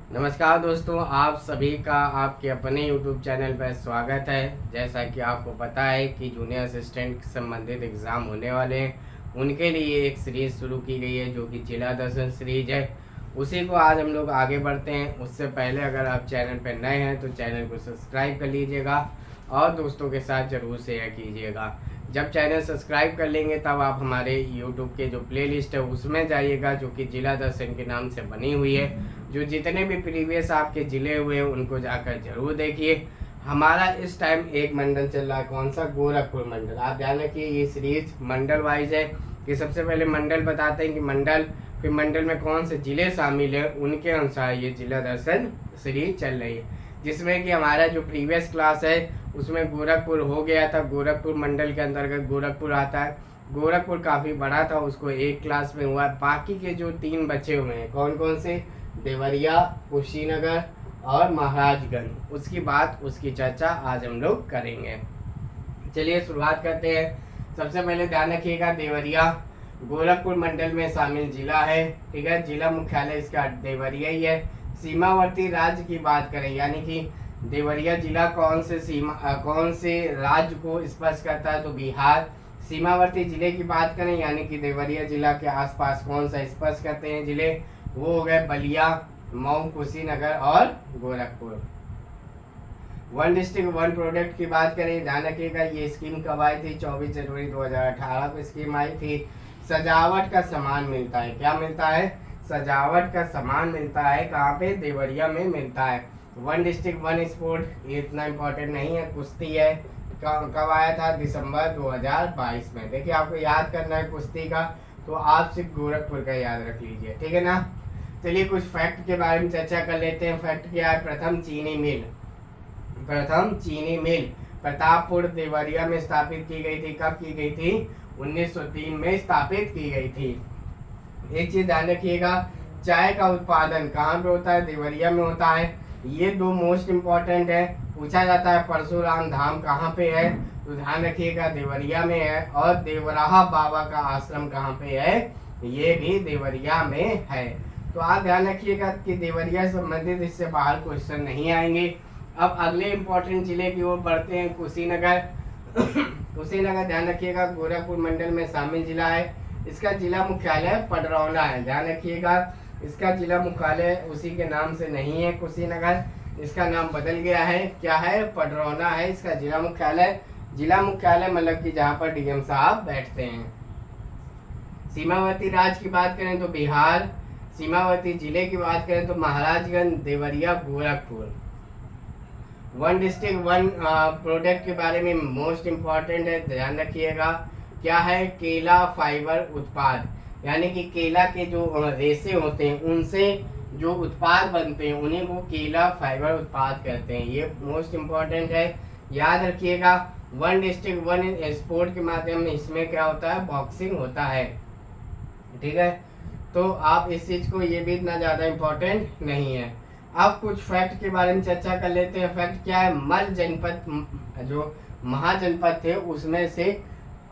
नमस्कार दोस्तों, आप सभी का आपके अपने YouTube चैनल पर स्वागत है। जैसा कि आपको पता है कि जूनियर असिस्टेंट संबंधित एग्ज़ाम होने वाले हैं, उनके लिए एक सीरीज़ शुरू की गई है जो कि जिला दर्शन सीरीज है। उसी को आज हम लोग आगे बढ़ते हैं। उससे पहले अगर आप चैनल पर नए हैं तो चैनल को सब्सक्राइब कर लीजिएगा और दोस्तों के साथ ज़रूर शेयर कीजिएगा। जब चैनल सब्सक्राइब कर लेंगे तब आप हमारे YouTube के जो प्लेलिस्ट है उसमें जाइएगा, जो कि जिला दर्शन के नाम से बनी हुई है। जो जितने भी प्रीवियस आपके ज़िले हुए हैं उनको जाकर जरूर देखिए। हमारा इस टाइम एक मंडल चल रहा है, कौन सा? गोरखपुर मंडल। आप ध्यान रखिए, ये सीरीज मंडल वाइज है कि सबसे पहले मंडल बताते हैं कि मंडल, फिर मंडल में कौन से ज़िले शामिल हैं, उनके अनुसार ये जिला दर्शन सीरीज चल रही है। जिसमें कि हमारा जो प्रीवियस क्लास है उसमें गोरखपुर हो गया था। गोरखपुर मंडल के अंतर्गत गोरखपुर आता है। गोरखपुर काफ़ी बड़ा था, उसको एक क्लास में हुआ। बाकी के जो 3 बचे हुए हैं, कौन कौन से? देवरिया, कुशीनगर और महाराजगंज। उसकी बात, उसकी चर्चा आज हम लोग करेंगे। चलिए शुरुआत करते हैं। सबसे पहले ध्यान रखिएगा, देवरिया गोरखपुर मंडल में शामिल जिला है। ठीक है, जिला मुख्यालय इसका देवरिया ही है। सीमावर्ती राज्य की बात करें, यानी कि देवरिया जिला कौन से राज्य को स्पर्श करता है? तो बिहार। सीमावर्ती जिले की बात करें, यानी कि देवरिया जिला के आसपास कौन सा स्पर्श करते हैं जिले? वो हो गए बलिया, मऊ, कुशीनगर और Gorakhpur. One district one product की बात करें, ध्यान रखिएगा ये स्कीम कब आई थी? 24 जनवरी 2018 को स्कीम आई थी। सजावट का सामान मिलता है, क्या मिलता है? सजावट का सामान मिलता है। कहाँ पे? देवरिया में मिलता है। वन डिस्ट्रिक्ट वन स्पोर्ट, ये इतना इम्पोर्टेंट नहीं है, कुश्ती है। कब आया था? दिसंबर 2022 में। देखिए, आपको याद करना है कुश्ती का, तो आप सिर्फ गोरखपुर का याद रख लीजिए, ठीक है ना। चलिए कुछ फैक्ट के बारे में चर्चा कर लेते हैं। फैक्ट क्या है? प्रथम चीनी मिल प्रतापपुर देवरिया में स्थापित की गई थी। कब की गई थी? 1903 में स्थापित की गई थी। एक चीज ध्यान रखिएगा, चाय का उत्पादन कहाँ पे होता है? देवरिया में होता है। ये 2 मोस्ट इम्पोर्टेंट है। पूछा जाता है परशुराम धाम कहाँ पे है? तो ध्यान रखिएगा देवरिया में है। और देवराहा बाबा का आश्रम कहाँ पे है? ये भी देवरिया में है। तो आप ध्यान रखिएगा कि देवरिया से संबंधित इससे बाहर क्वेश्चन नहीं आएंगे। अब अगले इंपॉर्टेंट जिले की ओर बढ़ते हैं, कुशीनगर। कुशीनगर ध्यान रखिएगा गोरखपुर मंडल में शामिल जिला है। इसका जिला मुख्यालय पडरौना है। ध्यान रखिएगा, इसका जिला मुख्यालय उसी के नाम से नहीं है कुशीनगर, इसका नाम बदल गया है। क्या है? पडरौना है इसका जिला मुख्यालय। जिला मुख्यालय मतलब कि जहाँ पर डीएम साहब बैठते हैं। सीमावर्ती राज्य की बात करें तो बिहार। सीमावर्ती जिले की बात करें तो Maharajganj, Deoria, Gorakhpur. One district one product के बारे में मोस्ट इम्पॉर्टेंट है, ध्यान रखिएगा। क्या है? केला फाइबर उत्पाद, यानी कि केला के जो रेशे होते हैं उनसे जो उत्पाद बनते हैं उन्हीं को केला फाइबर उत्पाद कहते हैं। ये मोस्ट इम्पॉर्टेंट है, याद रखिएगा। वन डिस्ट्रिक्ट वन स्पोर्ट के माध्यम में इसमें क्या होता है? बॉक्सिंग होता है, ठीक है। तो आप इस चीज को, ये भी इतना ज्यादा इम्पोर्टेंट नहीं है। अब कुछ फैक्ट के बारे में चर्चा कर लेते हैं। फैक्ट क्या है? मल जनपद, जो महाजनपद थे उसमें से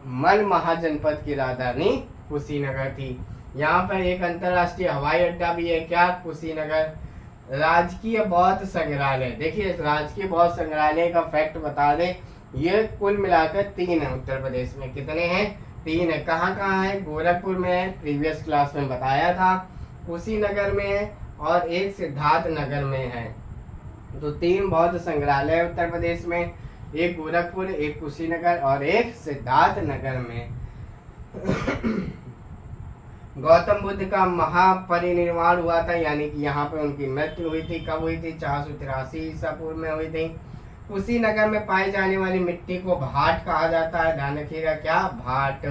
मल महाजनपद की राजधानी कुशीनगर थी। यहाँ पर एक अंतर्राष्ट्रीय हवाई अड्डा भी है। क्या? कुशीनगर। राजकीय बौद्ध संग्रहालय, देखिए राजकीय बौद्ध संग्रहालय का फैक्ट बता दें, ये कुल मिलाकर 3 है उत्तर प्रदेश में। कितने हैं? 3 है। कहाँ कहाँ है? गोरखपुर में है, प्रीवियस क्लास में बताया था। कुशीनगर में है और एक सिद्धार्थ नगर में है। तो 3 बौद्ध संग्रहालय उत्तर प्रदेश में, एक गोरखपुर, एक कुशीनगर और एक सिद्धार्थ नगर में। गौतम बुद्ध का महापरिनिर्वाण हुआ था, यानी कि यहाँ पे उनकी मृत्यु हुई थी। कब हुई थी? 483 ईसा पूर्व में हुई थी। कुशीनगर में पाई जाने वाली मिट्टी को भाट कहा जाता है। ध्यान रखिएगा, क्या? भाट,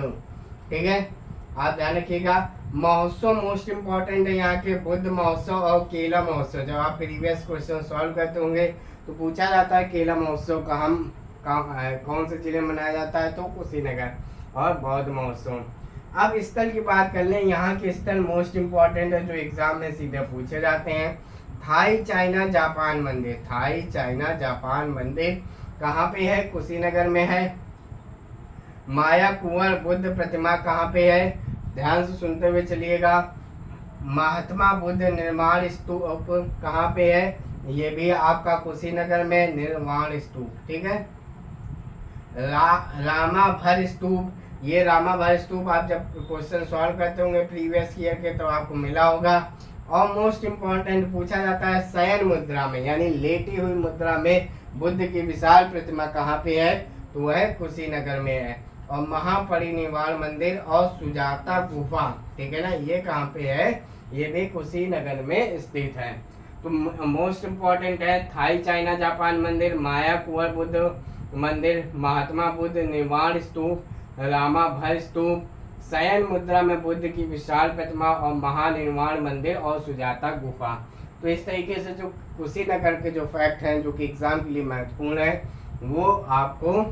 ठीक है। आप ध्यान रखिएगा। महोत्सव मोस्ट इम्पोर्टेंट है यहाँ के, बुद्ध महोत्सव और केला महोत्सव। जब आप प्रीवियस क्वेश्चन सॉल्व करते होंगे तो पूछा जाता है केला महोत्सव कौन से जिले में मनाया जाता है? तो कुशीनगर। और बौद्ध महोत्सव। अब स्थल की बात कर लें, यहाँ के स्थल मोस्ट इम्पोर्टेंट है जो एग्जाम में सीधे पूछे जाते हैं। थाई चाइना जापान मंदिर, थाई चाइना जापान मंदिर कहाँ पे है? कुशीनगर में है। माया कुंवर बुद्ध प्रतिमा कहाँ पे है? ध्यान से सुनते हुए चलिएगा। महात्मा बुद्ध निर्वाण स्तूप कहाँ पे है? ये भी आपका कुशीनगर में निर्वाण स्तूप, ठीक है। रामाभर स्तूप, ये रामाभर स्तूप आप जब क्वेश्चन सॉल्व करते होंगे प्रीवियस ईयर के तो आपको मिला होगा। और मोस्ट इम्पोर्टेंट पूछा जाता है शयन मुद्रा में, यानी लेटी हुई मुद्रा में बुद्ध की विशाल प्रतिमा कहाँ पे है? तो वह कुशीनगर में है। और महापरिनिर्वाण मंदिर और सुजाता गुफा, ठीक है ना, ये कहाँ पे है? ये भी कुशीनगर में स्थित है। तो मोस्ट इम्पोर्टेंट है थाई चाइना जापान मंदिर, माया कुंवर बुद्ध मंदिर, महात्मा बुद्ध निर्वाण स्तूप, रामाभर स्तूप, शयन मुद्रा में बुद्ध की विशाल प्रतिमा और महानिर्वाण मंदिर और सुजाता गुफा। तो इस तरीके से जो कुशीनगर के जो फैक्ट हैं जो कि एग्जाम के लिए महत्वपूर्ण है वो आपको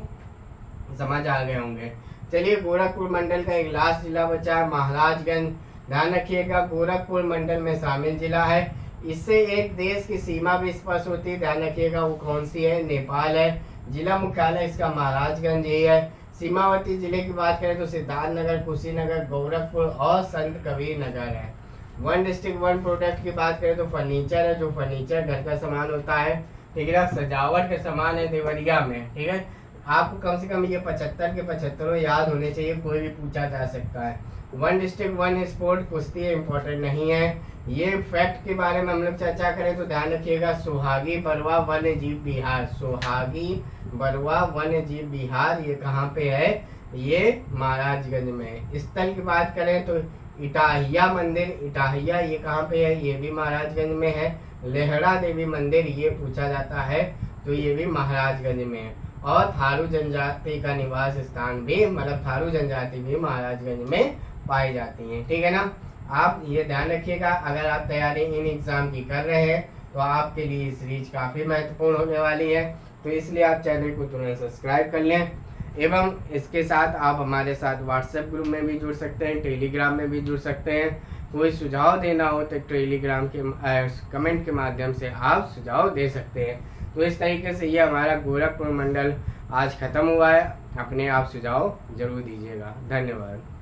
समझ आ गए होंगे। चलिए, गोरखपुर मंडल का एक लास्ट जिला बचा है महाराजगंज। ध्यान रखिएगा, गोरखपुर मंडल में शामिल जिला है। इससे एक देश की सीमा भी स्पष्ट होती है, ध्यान रखिएगा वो कौन सी है? नेपाल है। जिला मुख्यालय इसका महाराजगंज ही है। सीमावर्ती जिले की बात करें तो सिद्धार्थनगर, कुशीनगर, गोरखपुर और संत कबीर नगर है। वन डिस्ट्रिक्ट वन प्रोडक्ट की बात करें तो फर्नीचर है, जो फर्नीचर घर का सामान होता है, ठीक है ना, सजावट के सामान है देवरिया में, ठीक है। आपको कम से कम ये 75 के 75 याद होने चाहिए, कोई भी पूछा जा सकता है। वन डिस्ट्रिक्ट वन स्पोर्ट, कुश्ती इम्पोर्टेंट नहीं है। ये फैक्ट के बारे में हम लोग चर्चा करें तो ध्यान रखिएगा, सुहागी बरवा वन्य जीव विहार, सुहागी बरवा वन्य जीव विहार ये कहाँ पे है? ये महाराजगंज में है। स्थल की बात करें तो इटाहिया मंदिर, इटाहिया ये कहाँ पे है? ये भी महाराजगंज में है। लेहड़ा देवी मंदिर ये पूछा जाता है तो ये भी महाराजगंज में है। और थारू जनजाति का निवास स्थान भी, मतलब थारू जनजाति भी महाराजगंज में पाई जाती है, ठीक है ना। आप ये ध्यान रखिएगा, अगर आप तैयारी इन एग्जाम की कर रहे हैं तो आपके लिए सीरीज काफ़ी महत्वपूर्ण होने वाली है। तो इसलिए आप चैनल को तुरंत सब्सक्राइब कर लें एवं इसके साथ आप हमारे साथ व्हाट्सएप ग्रुप में भी जुड़ सकते हैं, टेलीग्राम में भी जुड़ सकते हैं। कोई सुझाव देना हो तो टेलीग्राम के कमेंट के माध्यम से आप सुझाव दे सकते हैं। तो इस तरीके से ये हमारा गोरखपुर मंडल आज ख़त्म हुआ है। अपने आप सुझाव जरूर दीजिएगा। धन्यवाद।